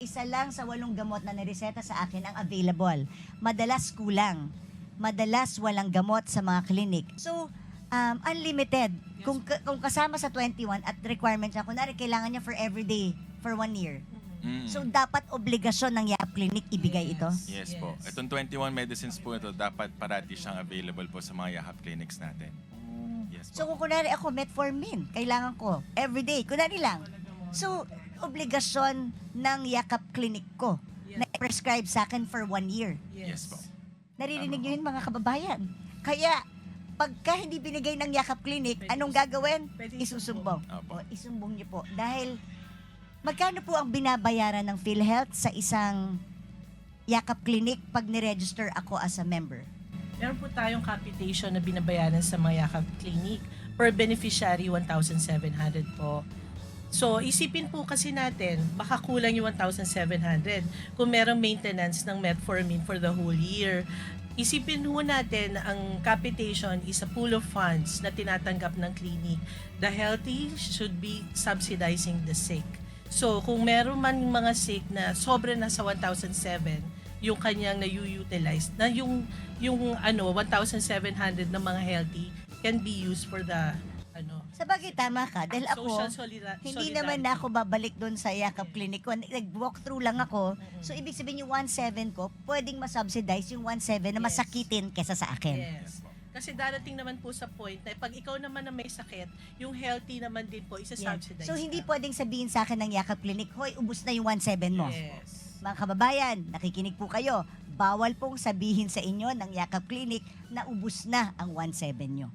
isa lang sa 8 gamot na nireseta sa akin ang available. Madalas kulang. Madalas walang gamot sa mga clinic. So, unlimited. Kung kasama sa 21 at requirement niya, kunwari kailangan niya for everyday, for 1 year. So, dapat obligasyon ng Yakap Clinic ibigay ito? Yes po. Itong 21 medicines po ito, dapat parati siyang available po sa mga Yakap clinics natin. Yes So, po. kung kunwari ako, metformin, kailangan ko, everyday, kunwari lang. So, obligasyon ng Yakap Clinic ko na prescribe sa akin for 1 year. Yes po. Naririnig niyo yun, mga kababayan. Kaya, pagka hindi binigay ng Yakap Clinic, anong gagawin? Isusumbong. Opo. O, isumbong niyo po. Dahil, magkano po ang binabayaran ng PhilHealth sa isang Yakap Clinic pag niregister ako as a member? Meron po tayong capitation na binabayaran sa mga Yakap Clinic. Per beneficiary, 1,700 po. So, isipin po kasi natin, baka kulang yung 1,700 kung merong maintenance ng metformin for the whole year. Isipin po natin, ang capitation is a pool of funds na tinatanggap ng clinic. The healthy should be subsidizing the sick. So, kung meron man mga sick na sobra na sa 1,700, yung kanyang na-utilize, na yung 1,700 ng mga healthy can be used for the Sabagay, tama ka. Dahil ako, social hindi naman na ako babalik doon sa Yakap Clinic ko. Nag-walk through lang ako. So, ibig sabihin yung 1,700 ko, pwedeng masubsidize yung 1,700 na masakitin kesa sa akin. Yes. Kasi darating naman po sa point na pag ikaw naman na may sakit, yung healthy naman din po, isa-subsidize So, hindi ka. pwedeng sabihin sa akin ng Yakap Clinic, hoy, ubus na yung 1,700 mo. Yes. Mga kababayan, nakikinig po kayo. Bawal pong sabihin sa inyo ng Yakap Clinic na ubus na ang 1,700 nyo.